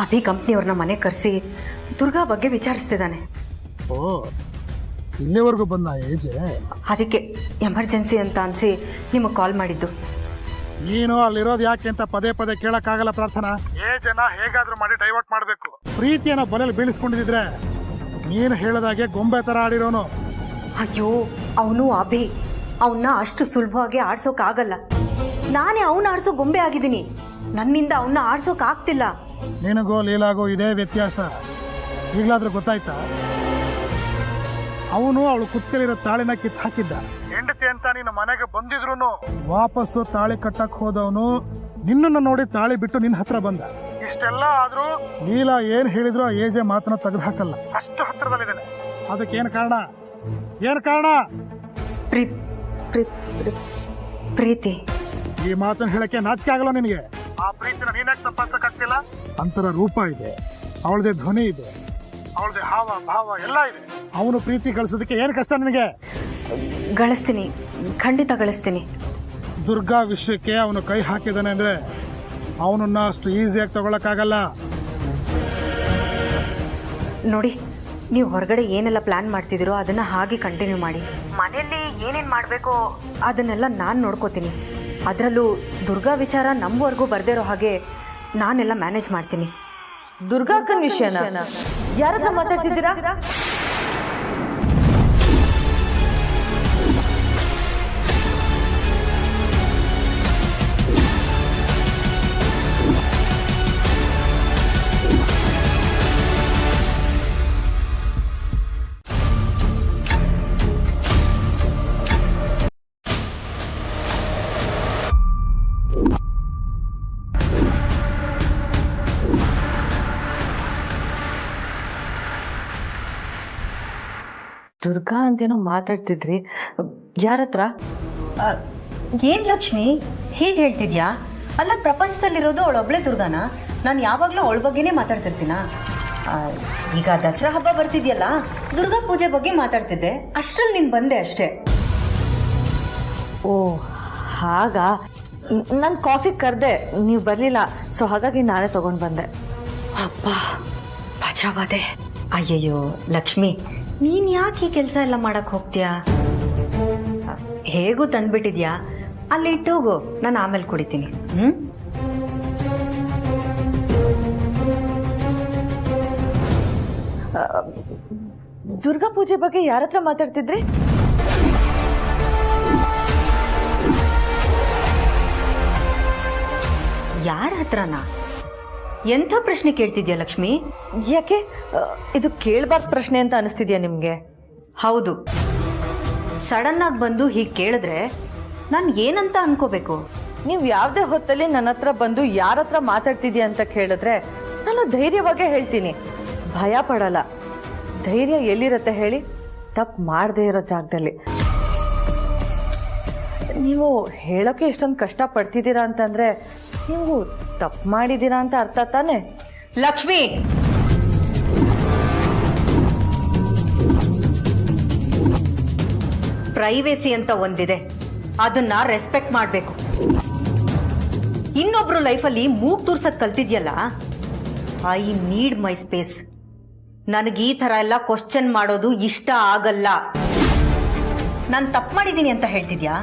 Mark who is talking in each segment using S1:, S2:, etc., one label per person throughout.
S1: ಅಭಿ ಕಂಪ್ನಿಯವ್ರನ್ನ ಮನೆ ಕರೆಸಿ ದುರ್ಗಾ ಬಗ್ಗೆ ವಿಚಾರಿಸ್ತಿದ್ದಾನೆ.
S2: ಓ, ಇಲ್ಲಿವರೆಗೂ ಬಂದ ಏಜೆ?
S1: ಅದಕ್ಕೆ ಎಮರ್ಜೆನ್ಸಿ ಅಂತ ಅನ್ಸಿ ನಿಮಗೆ ಕಾಲ್ ಮಾಡಿದ್ದು.
S2: ನೀನು ಅಲ್ಲಿರೋದು ಯಾಕೆ ಅಂತ ಪದೇ ಪದೇ ಕೇಳಕ್ಕಾಗಲ್ಲ ಪ್ರಾರ್ಥನಾ. ಏಜನ ಹೇಗಾದ್ರೂ ಮಾಡಿ ಡೈವರ್ಟ್ ಮಾಡಬೇಕು. ಪ್ರೀತಿಯನ್ನ ಬಲೆಯಲ್ಲಿ ಬೀಳಿಸ್ಕೊಂಡಿದ್ರೆ ನೀನು ಹೇಳದಾಗೆ ಗೊಂಬೆ ತರ ಆಡಿರೋನು.
S1: ಅಯ್ಯೋ, ಅವನು ಅಭಿ, ಅವನ್ನ ಅಷ್ಟು ಸುಲಭವಾಗಿ ಆಡ್ಸೋಕ್ಕಾಗಲ್ಲ. ನಾನೇ ಅವನ್ನ ಆಡ್ಸೋ ಗೊಂಬೆ ಆಗಿದ್ದೀನಿ, ನನ್ನಿಂದ ಅವನ್ನ ಆಡ್ಸೋಕ್ ಆಗ್ತಿಲ್ಲ.
S2: ನಿನಗೋ ಲೀಲಾಗೋ ಇದೇ ವ್ಯತ್ಯಾಸ. ಈಗಲಾದ್ರೂ ಗೊತ್ತಾಯ್ತಾ? ಅವನು ಅವಳು ಕುತ್ತಲಿರೋ ತಾಳಿನ ಕಿತ್ತು ಹಾಕಿದ್ದ. ಹೆಂಡತಿ ಅಂತ ನಿನ್ನ ಮನೆಗೆ ಬಂದಿದ್ರು ವಾಪಸ್ಸು ತಾಳಿ ಕಟ್ಟಕ್ ಹೋದವನು ನಿನ್ನನ್ನು ನೋಡಿ ತಾಳಿ ಬಿಟ್ಟು ನಿನ್ನ ಹತ್ರ ಬಂದ. ಇಷ್ಟೆಲ್ಲ ಆದ್ರೂ ಲೀಲಾ ಏನ್ ಹೇಳಿದ್ರು ಆ ಏಜೆ ಮಾತನ್ನ ತೆಗೆದು ಹಾಕಲ್ಲ. ಅಷ್ಟು ಹತ್ರದಲ್ಲಿದ್ದಾನೆ. ಅದಕ್ಕೇನ್ ಕಾರಣ? ಏನ್ ಕಾರಣ?
S1: ಪ್ರೀತಿ.
S2: ಈ ಮಾತನ್ನ ಹೇಳಕ್ಕೆ ನಾಚಿಕೆ ಆಗಲ್ಲ ನಿನಗೆ? ಆ ಪ್ರೀತಿನ ನೀನಾಗಿ ಸಂಪಾದಿಸಕ್ ಆಗ್ತಿಲ್ಲ? ಅಂತರ ರೂಪ ಇದೆ, ಅವಳದೇ ಧ್ವನಿ ಇದೆ, ಅವಳದೇ ಹಾವ ಭಾವ ಎಲ್ಲ ಇದೆ. ಅವನು ಪ್ರೀತಿ ಗಳಿಸೋದಕ್ಕೆ ಏನ್ ಕಷ್ಟ ನಿನಗೆ?
S1: ಗಳಿಸ್ತೀನಿ, ಖಂಡಿತ ಗಳಿಸ್ತೀನಿ.
S2: ದುರ್ಗಾ ವಿಷಯಕ್ಕೆ ಅವನು ಕೈ ಹಾಕಿದಾನೆ ಅಂದ್ರೆ ಅವನನ್ನ ಅಷ್ಟು ಈಸಿಯಾಗಿ ತಗೊಳಕ್ಕಾಗಲ್ಲ.
S1: ನೋಡಿ, ನೀವು ಹೊರಗಡೆ ಏನೆಲ್ಲ ಪ್ಲಾನ್ ಮಾಡ್ತಿದ್ದೀರೋ ಅದನ್ನ ಹಾಗೆ ಕಂಟಿನ್ಯೂ ಮಾಡಿ. ಮನೆಯಲ್ಲಿ ಏನೇನ್ ಮಾಡ್ಬೇಕೋ ಅದನ್ನೆಲ್ಲ ನಾನು ನೋಡ್ಕೋತೀನಿ. ಅದರಲ್ಲೂ ದುರ್ಗಾ ವಿಚಾರ ನಮ್ಮವರೆಗೂ ಬರ್ದಿರೋ ಹಾಗೆ ನಾನೆಲ್ಲ ಮ್ಯಾನೇಜ್ ಮಾಡ್ತೀನಿ.
S3: ದುರ್ಗಾಕ್ಕನ್ ವಿಷಯನ ಯಾರ ಹತ್ರ ಮಾತಾಡ್ತಿದ್ದೀರಾ? ದುರ್ಗಾ ಅಂತೇನೋ ಮಾತಾಡ್ತಿದ್ರಿ, ಯಾರತ್ರ?
S1: ಏನ್ ಲಕ್ಷ್ಮಿ ಹೀಗೆ ಹೇಳ್ತಿದ್ಯಾ? ಅಲ್ಲ, ಪ್ರಪಂಚದಲ್ಲಿರೋದು ಅವಳೊಬ್ಳೆ ದುರ್ಗಾನ. ನಾನು ಯಾವಾಗಲೂ ಅವಳ ಬಗ್ಗೆನೇ ಮಾತಾಡ್ತಿರ್ತೀನ. ಈಗ ದಸರಾ ಹಬ್ಬ ಬರ್ತಿದ್ಯಲ್ಲ, ದುರ್ಗಾ ಪೂಜೆ ಬಗ್ಗೆ ಮಾತಾಡ್ತಿದ್ದೆ, ಅಷ್ಟ್ರಲ್ಲಿ ನೀನು ಬಂದೆ ಅಷ್ಟೇ.
S3: ಓ ಹಾಗಾ? ನಾನು ಕಾಫಿ ಕರೆದೆ, ನೀವು ಬರಲಿಲ್ಲ, ಸೊ ಹಾಗಾಗಿ ನಾನೇ ತಗೊಂಡು ಬಂದೆ.
S1: ಅಪ್ಪ, ಬಚಾವಾದೆ. ಅಯ್ಯಯ್ಯೋ ಲಕ್ಷ್ಮಿ, ನೀನ್ ಯಾಕೆ ಈ ಕೆಲಸ ಎಲ್ಲ ಮಾಡಕ್ ಹೋಗ್ತೀಯಾ? ಹೇಗೂ ತಂದ್ಬಿಟ್ಟಿದ್ಯಾ, ಅಲ್ಲಿ ಇಟ್ಟೋಗು, ನಾನು ಆಮೇಲೆ ಕುಡಿತೀನಿ.
S3: ದುರ್ಗಾ ಪೂಜೆ ಬಗ್ಗೆ ಯಾರ ಹತ್ರ ಮಾತಾಡ್ತಿದ್ರಿ?
S1: ಯಾರ ಹತ್ರನಾ? ಎಂಥ ಪ್ರಶ್ನೆ ಕೇಳ್ತಿದ್ಯಾ ಲಕ್ಷ್ಮಿ?
S3: ಯಾಕೆ ಇದು ಕೇಳಬಾರ್ದು ಪ್ರಶ್ನೆ ಅಂತ ಅನಿಸ್ತಿದ್ಯಾ ನಿಮ್ಗೆ?
S1: ಹೌದು, ಸಡನ್ ಆಗಿ ಬಂದು ಹೀಗೆ ಕೇಳಿದ್ರೆ ನಾನು ಏನಂತ ಅನ್ಕೋಬೇಕು?
S3: ನೀವು ಯಾವುದೇ ಹೊತ್ತಲ್ಲಿ ನನ್ನ ಹತ್ರ ಬಂದು ಯಾರ ಹತ್ರ ಮಾತಾಡ್ತಿದ್ಯಾ ಅಂತ ಕೇಳಿದ್ರೆ ನಾನು ಧೈರ್ಯವಾಗೇ ಹೇಳ್ತೀನಿ, ಭಯ ಪಡಲ್ಲ. ಧೈರ್ಯ ಎಲ್ಲಿರತ್ತೆ ಹೇಳಿ? ತಪ್ಪು ಮಾಡದೇ ಇರೋ ಜಾಗದಲ್ಲಿ. ನೀವು ಹೇಳೋಕೆ ಇಷ್ಟೊಂದು ಕಷ್ಟ ಪಡ್ತಿದ್ದೀರಾ ಅಂತಂದ್ರೆ ನೀವು ತಪ್ಪು ಮಾಡಿದ್ದೀರಾ ಅಂತ ಅರ್ಥ ತಾನೆ?
S1: ಲಕ್ಷ್ಮಿ, ಪ್ರೈವೇಸಿ ಅಂತ ಒಂದಿದೆ, ಅದನ್ನ ರೆಸ್ಪೆಕ್ಟ್ ಮಾಡಬೇಕು. ಇನ್ನೊಬ್ರು ಲೈಫಲ್ಲಿ ಮೂಗ್ ತೂರ್ಸಕ್ ಕಲ್ತಿದ್ಯಲ್ಲ, ಐ ನೀಡ್ ಮೈ ಸ್ಪೇಸ್. ನನಗೆ ಈ ಥರ ಎಲ್ಲ ಕ್ವಶನ್ ಮಾಡೋದು ಇಷ್ಟ ಆಗಲ್ಲ. ನಾನು ತಪ್ಪು ಮಾಡಿದ್ದೀನಿ ಅಂತ ಹೇಳ್ತಿದ್ಯಾ?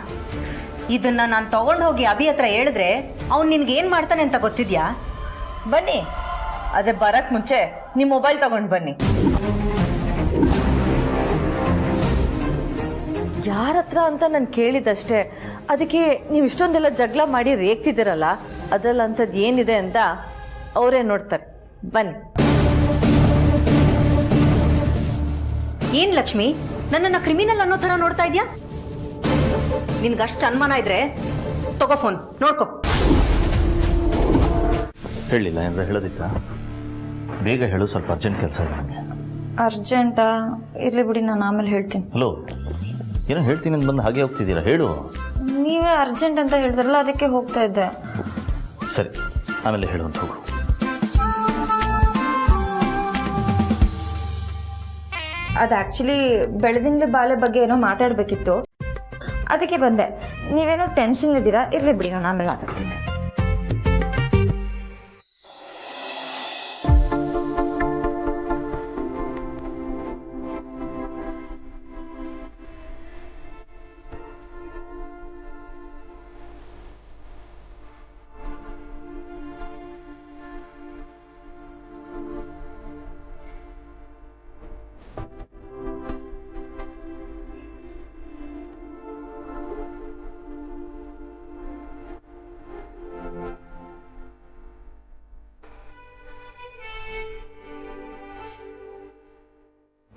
S1: ಇದನ್ನ ನಾನು ತಗೊಂಡು ಹೋಗಿ ಅಭಿ ಹತ್ರ ಹೇಳಿದ್ರೆ ಅವ್ನು ನಿನ್ಗೆ ಏನ್ ಮಾಡ್ತಾನೆ ಅಂತ ಗೊತ್ತಿದ್ಯಾ?
S3: ಬನ್ನಿ, ಆದ್ರೆ ಬರಕ್ ಮುಂಚೆ ನಿಮ್ಮ ಮೊಬೈಲ್ ತಗೊಂಡು ಬನ್ನಿ. ಯಾರ ಹತ್ರ ಅಂತ ನಾನು ಕೇಳಿದಷ್ಟೇ, ಅದಕ್ಕೆ ನೀವು ಇಷ್ಟೊಂದೆಲ್ಲ ಜಗಳ ಮಾಡಿ ರೇಗ್ತಿದ್ದೀರಲ್ಲ, ಅದ್ರಲ್ಲಿ ಅಂಥದ್ದು ಏನಿದೆ ಅಂತ ಅವರೇ ನೋಡ್ತಾರೆ. ಬನ್ನಿ.
S1: ಏನ್ ಲಕ್ಷ್ಮಿ, ನನ್ನನ್ನ ಕ್ರಿಮಿನಲ್ ಅನ್ನೋ ತರ ನೋಡ್ತಾ ಇದ್ಯಾ? ನಿನ್ಗಷ್ಟು ಅನುಮಾನ ಇದ್ರೆ ತಗೋ ಫೋನ್, ನೋಡ್ಕೊ.
S4: ಹೇಳಿಲ್ಲ ಏನಾರ ಹೇಳೋದಿತ್ತ? ಬೇಗ ಹೇಳು, ಸ್ವಲ್ಪ ಅರ್ಜೆಂಟ್ ಕೆಲಸ ಇದೆ ನನಗೆ.
S5: ಅರ್ಜೆಂಟಾ? ಇರಲಿ ಬಿಡಿ, ನಾನು ಆಮೇಲೆ ಹೇಳ್ತೀನಿ.
S4: ಹಲೋ, ಏನೋ ಹೇಳ್ತೀನಿ ಅಂತ ಬಂದು ಹಾಗೆ ಹೋಗ್ತಿದ್ದೀರಾ, ಹೇಳು.
S5: ನೀವೇ ಅರ್ಜೆಂಟ್ ಅಂತ ಹೇಳಿದ್ರಲ್ಲ, ಅದಕ್ಕೆ ಹೋಗ್ತಾ ಇದ್ದೆ.
S4: ಸರಿ, ಆಮೇಲೆ ಹೇಳುವಂತ ಹೋಗು.
S5: ಅದು ಆ್ಯಕ್ಚುಲಿ ಬೆಳೆದಿಂಗ್ಲೆ ಬಾಳೆ ಬಗ್ಗೆ ಏನೋ ಮಾತಾಡಬೇಕಿತ್ತು, ಅದಕ್ಕೆ ಬಂದೆ. ನೀವೇನೋ ಟೆನ್ಷನ್ ಇದ್ದೀರಾ, ಇರಲಿ ಬಿಡಿ, ನಾನು ಆಮೇಲೆ ಮಾತಾಡ್ತೀನಿ.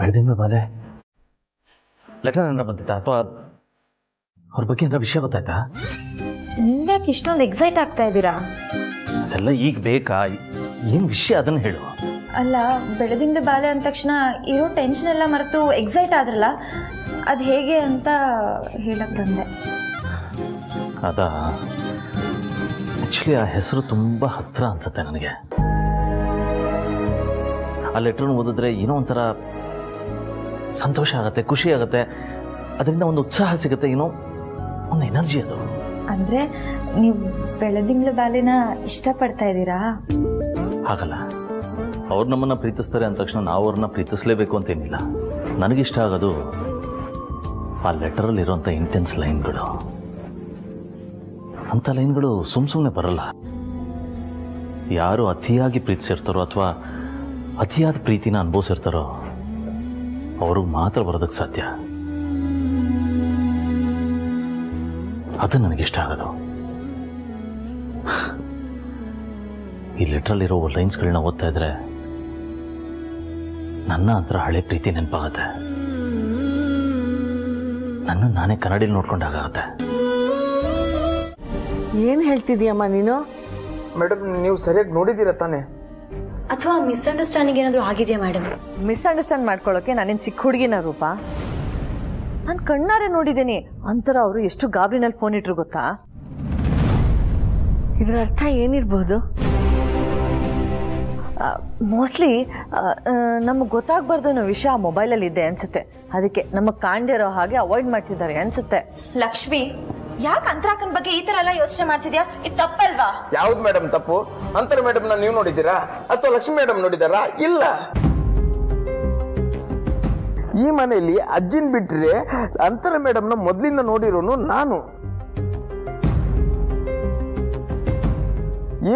S4: ಬೆಳೆದಿಂದ ಬಾಲೆ ಲೆಟರ್ ಏನಾರ ಬಂದಿತ್ತಾ ಅಥವಾ ಅವ್ರ ಬಗ್ಗೆ ಏನಾರ ವಿಷಯ ಗೊತ್ತಾಯ್ತಾ?
S5: ನೀವ್ಯಾಕೆ ಇಷ್ಟೊಂದು ಎಕ್ಸೈಟ್ ಆಗ್ತಾ ಇದ್ದೀರಾ?
S4: ಅದೆಲ್ಲ ಈಗ ಬೇಕಾ? ಏನು ವಿಷಯ ಅದನ್ನು ಹೇಳು.
S5: ಅಲ್ಲ, ಬೆಳೆದಿಂದ ಬಾಲೆ ಅಂದ ತಕ್ಷಣ ಇರೋ ಟೆನ್ಷನ್ ಎಲ್ಲ ಮರೆತು ಎಕ್ಸೈಟ್ ಆದ್ರಲ್ಲ, ಅದು ಹೇಗೆ ಅಂತ ಹೇಳಕ್ ಬಂದೆ.
S4: ಅದ ಆ್ಯಕ್ಚುಲಿ ಆ ಹೆಸರು ತುಂಬ ಹತ್ತಿರ ಅನ್ಸುತ್ತೆ ನನಗೆ. ಆ ಲೆಟ್ರನ್ನ ಓದಿದ್ರೆ ಏನೋ ಒಂಥರ ಸಂತೋಷ ಆಗುತ್ತೆ, ಖುಷಿ ಆಗುತ್ತೆ, ಅದರಿಂದ ಒಂದು ಉತ್ಸಾಹ ಸಿಗುತ್ತೆ, ಏನೋ ಒಂದು ಎನರ್ಜಿ ಅದು.
S5: ಅಂದ್ರೆ ನೀವು ಬೆಳೆದಿಂಗ್ಳ ಬಾಲೆನ ಇಷ್ಟಪಡ್ತಾ ಇದ್ದೀರಾ?
S4: ಹಾಗಲ್ಲ, ಅವ್ರು ನಮ್ಮನ್ನು ಪ್ರೀತಿಸ್ತಾರೆ ಅಂದ ತಕ್ಷಣ ನಾವು ಅವ್ರನ್ನ ಪ್ರೀತಿಸಲೇಬೇಕು ಅಂತೇನಿಲ್ಲ. ನನಗಿಷ್ಟ ಆಗೋದು ಆ ಲೆಟರಲ್ಲಿರುವಂಥ ಇಂಟೆನ್ಸ್ ಲೈನ್ಗಳು. ಅಂಥ ಲೈನ್ಗಳು ಸುಮ್ಮನೆ ಬರಲ್ಲ. ಯಾರು ಅತಿಯಾಗಿ ಪ್ರೀತಿಸಿರ್ತಾರೋ ಅಥವಾ ಅತಿಯಾದ ಪ್ರೀತಿನ ಅನುಭವಿಸಿರ್ತಾರೋ ಅವ್ರಿಗೆ ಮಾತ್ರ ಬರೋದಕ್ಕೆ ಸಾಧ್ಯ. ಅದು ನನಗಿಷ್ಟ ಆಗೋದು. ಈ ಲೆಟ್ರಲ್ಲಿರೋ ಲೈನ್ಸ್ಗಳನ್ನ ಓದ್ತಾ ಇದ್ರೆ ನನ್ನ ಹತ್ರ ಹಳೆ ಪ್ರೀತಿ ನೆನಪಾಗತ್ತೆ. ನನ್ನ ನಾನೇ ಕನ್ನಡಿಲಿ ನೋಡ್ಕೊಂಡಾಗತ್ತೆ.
S3: ಏನ್ ಹೇಳ್ತಿದೀಯಮ್ಮ ನೀನು?
S6: ಮೇಡಮ್, ನೀವು ಸರಿಯಾಗಿ ನೋಡಿದ್ದೀರಾ ತಾನೆ?
S7: ಅಥವಾ ಮಿಸ್ಅಂಡರ್ಸ್ಟ್ಯಾಂಡಿಂಗ್ ಏನಾದರೂ ಆಗಿದೆಯಾ ಮೇಡಮ್?
S3: ಮಿಸ್ಅಂಡರ್ಸ್ಟ್ಯಾಂಡ್ ಮಾಡ್ಕೊಳ್ಳೋಕೆ ನಾನೇನು ಚಿಕ್ಕ ಹುಡುಗಿನ ರೂಪ? ನಾನು ಕಣ್ಣಾರೆ ನೋಡಿದ್ದೀನಿ. ಅಂತರ ಅವರು ಎಷ್ಟು ಗಾಬರಿನಲ್ಲಿ ಫೋನ್ ಇಟ್ರು ಗೊತ್ತಾ? ಇದರ ಅರ್ಥ ಏನಿರ್ಬೋದು? ಮೋಸ್ಟ್ಲಿ ನಮಗೆ ಗೊತ್ತಾಗಬಾರ್ದು ಅನ್ನೋ ವಿಷಯ ಮೊಬೈಲಲ್ಲಿ ಇದೆ ಅನ್ಸುತ್ತೆ. ಅದಕ್ಕೆ ನಮಗೆ ಕಾಣ್ದಿರೋ ಹಾಗೆ ಅವಾಯ್ಡ್ ಮಾಡ್ತಿದ್ದಾರೆ ಅನ್ಸುತ್ತೆ.
S5: ಲಕ್ಷ್ಮಿ, ಯಾಕೆ ಅಂತರಾಕನ್ ಬಗ್ಗೆ ಈ ತರ ಎಲ್ಲ ಯೋಚನೆ ಮಾಡ್ತಿದ್ಯಾ? ಇದು ತಪ್ಪಲ್ವಾ?
S6: ಯಾವ್ದು ಮೇಡಮ್ ತಪ್ಪು? ಅಂತರ ಮೇಡಮ್ ನೀವು ನೋಡಿದ್ದೀರಾ ಅಥವಾ ಲಕ್ಷ್ಮಿ ಮೇಡಮ್ ನೋಡಿದಾರಾ? ಇಲ್ಲ. ಈ ಮನೆಯಲ್ಲಿ ಅಜ್ಜಿನ್ ಬಿಟ್ರೆ ಅಂತರ ಮೇಡಮ್ನ ಮೊದಲಿಂದ ನೋಡಿರೋನು ನಾನು.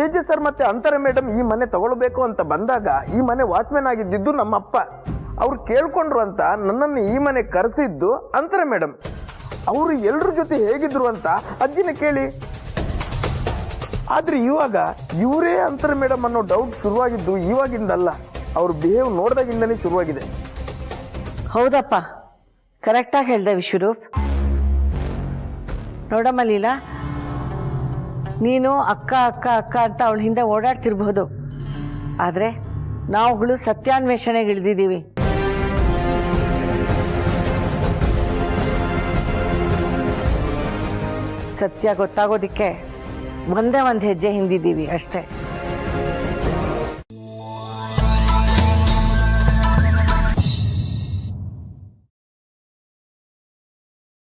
S6: ಏಜೆ ಸರ್ ಮತ್ತೆ ಅಂತರ ಮೇಡಮ್ ಈ ಮನೆ ತಗೊಳ್ಬೇಕು ಅಂತ ಬಂದಾಗ ಈ ಮನೆ ವಾಚ್ಮ್ಯಾನ್ ಆಗಿದ್ದು ನಮ್ಮ ಅಪ್ಪ. ಅವ್ರು ಕೇಳ್ಕೊಂಡ್ರು ಅಂತ ನನ್ನನ್ನು ಈ ಮನೆ ಕರೆಸಿದ್ದು ಅಂತರ ಮೇಡಮ್. ಅವರು ಎಲ್ರ ಜೊತೆ ಹೇಗಿದ್ರು ಅಂತ ಅಜ್ಜಿನ ಕೇಳಿ. ಆದ್ರೆ ಇವಾಗ ಇವರೇ ಅಂತರ ಮೇಡಮ್ ಅನ್ನೋ ಡೌಟ್ ಶುರುವಾಗಿದ್ದು ಇವಾಗಿಂದಲ್ಲ, ಅವ್ರ ಬಿಹೇವ್ ನೋಡಿದಾಗಿಂದನೇ ಶುರುವಾಗಿದೆ.
S3: ಹೌದಪ್ಪ, ಕರೆಕ್ಟಾಗಿ ಹೇಳ್ದೆ ವಿಶ್ವರೂಪ್. ನೋಡಮ್ಮ ಲೀಲಾ, ನೀನು ಅಕ್ಕ ಅಕ್ಕ ಅಕ್ಕ ಅಂತ ಅವಳ ಹಿಂದೆ ಓಡಾಡ್ತಿರ್ಬಹುದು, ಆದ್ರೆ ನಾವುಗಳು ಸತ್ಯಾನ್ವೇಷಣೆಗೆ ಇಳಿದಿದ್ದೀವಿ. ಸತ್ಯ ಗೊತ್ತಾಗೋದಿಕ್ಕೆ ಒಂದೇ ಒಂದು ಹೆಜ್ಜೆ ಹಿಂದಿದ್ದೀವಿ ಅಷ್ಟೇ.